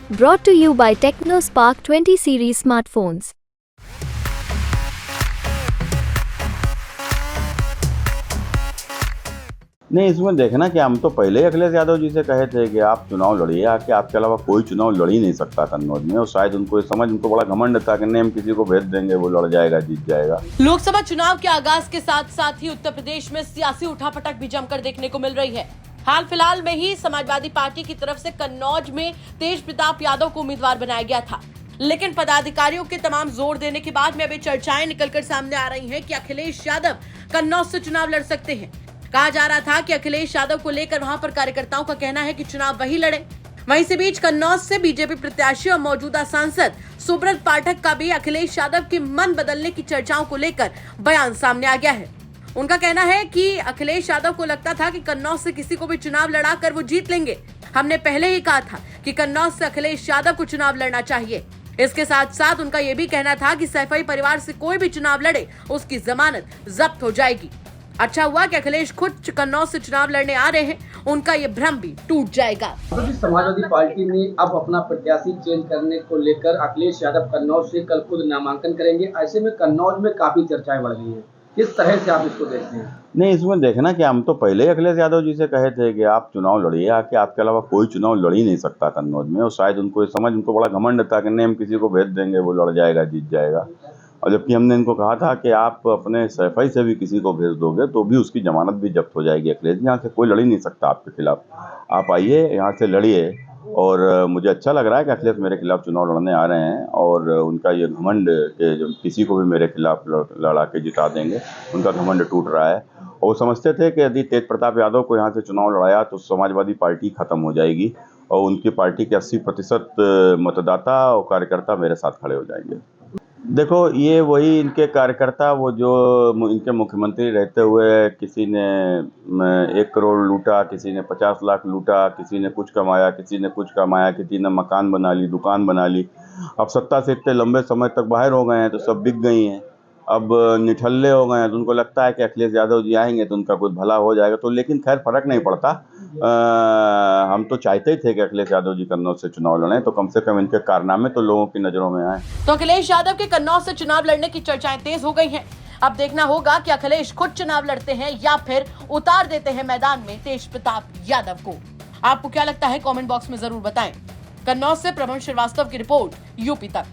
Brought to you by TechnoSpark 20 series smartphones. नहीं, इसमें देखना कि हम तो पहले ही अखिलेश यादव जी से कहे थे कि आप चुनाव लड़िए, आके आपके अलावा कोई चुनाव लड़ ही नहीं सकता कन्नौज में। और शायद उनको उनको बड़ा घमंड था कि नहीं हम किसी को भेज देंगे, वो लड़ जाएगा, जीत जाएगा। लोकसभा चुनाव के आगाज के साथ साथ ही उत्तर प्रदेश में सियासी उठापटक भी जमकर देखने को मिल रही है। हाल फिलहाल में ही समाजवादी पार्टी की तरफ से कन्नौज में तेज प्रताप यादव को उम्मीदवार बनाया गया था, लेकिन पदाधिकारियों के तमाम जोर देने के बाद में अभी चर्चाएं निकलकर सामने आ रही हैं कि अखिलेश यादव कन्नौज से चुनाव लड़ सकते हैं। कहा जा रहा था कि अखिलेश यादव को लेकर वहां पर कार्यकर्ताओं का कहना है कि चुनाव वही लड़े। वहीं से बीच कन्नौज से बीजेपी प्रत्याशी और मौजूदा सांसद सुब्रत पाठक का भी अखिलेश यादव के मन बदलने की चर्चाओं को लेकर बयान सामने आ गया है। उनका कहना है कि अखिलेश यादव को लगता था कि कन्नौज से किसी को भी चुनाव लड़ाकर वो जीत लेंगे। हमने पहले ही कहा था कि कन्नौज से अखिलेश यादव को चुनाव लड़ना चाहिए। इसके साथ साथ उनका ये भी कहना था कि सैफई परिवार से कोई भी चुनाव लड़े उसकी जमानत जब्त हो जाएगी। अच्छा हुआ कि अखिलेश खुद कन्नौज से चुनाव लड़ने आ रहे हैं, उनका ये भ्रम भी टूट जाएगा। समाजवादी पार्टी ने अब अपना प्रत्याशी चेंज करने को लेकर अखिलेश यादव कन्नौज से कल खुद नामांकन करेंगे। ऐसे में कन्नौज में काफी चर्चाएं बढ़ गई हैं, किस तरह से आप इसको देखते हैं? नहीं, इसमें देखना कि हम तो पहले ही अखिलेश यादव जी से कहे थे कि आप चुनाव लड़िए, आके आपके अलावा कोई चुनाव लड़ ही नहीं सकता कन्नौज में। और शायद उनको बड़ा घमंड था कि नहीं हम किसी को भेज देंगे, वो लड़ जाएगा, जीत जाएगा। और जबकि हमने इनको कहा था कि आप अपने सैफई से भी किसी को भेज दोगे तो भी उसकी जमानत भी जब्त हो जाएगी। अखिलेश जी, यहाँ से कोई लड़ ही नहीं सकता आपके खिलाफ। आप आइए, यहाँ से लड़िए। और मुझे अच्छा लग रहा है कि अखिलेश मेरे खिलाफ चुनाव लड़ने आ रहे हैं और उनका ये घमंड कि जो किसी को भी मेरे खिलाफ लड़ा के जिता देंगे, उनका घमंड टूट रहा है। और वो समझते थे कि यदि तेज प्रताप यादव को यहाँ से चुनाव लड़ाया तो समाजवादी पार्टी खत्म हो जाएगी और उनकी पार्टी के 80% मतदाता और कार्यकर्ता मेरे साथ खड़े हो जाएंगे। देखो, ये वही इनके कार्यकर्ता, वो जो इनके मुख्यमंत्री रहते हुए किसी ने 1 करोड़ लूटा, किसी ने 50 लाख लूटा, किसी ने कुछ कमाया, किसी ने कुछ कमाया, किसी ने मकान बना ली, दुकान बना ली। अब सत्ता से इतने लंबे समय तक बाहर हो गए हैं तो सब बिक गई हैं। अब निठल्ले हो गए हैं तो उनको लगता है कि अखिलेश यादव जी आएंगे तो उनका कुछ भला हो जाएगा। तो लेकिन खैर फर्क नहीं पड़ता। हम तो चाहते ही थे कि अखिलेश यादव जी कन्नौज से चुनाव लड़ें, तो कम से कम इनके कारनामे तो लोगों की नजरों में आए। तो अखिलेश यादव के कन्नौज से चुनाव लड़ने की चर्चाएं तेज हो गई हैं। अब देखना होगा कि अखिलेश खुद चुनाव लड़ते हैं या फिर उतार देते हैं मैदान में तेज प्रताप यादव को। आपको क्या लगता है, कमेंट बॉक्स में जरूर बताएं। कन्नौज से प्रभन श्रीवास्तव की रिपोर्ट, यूपी तक।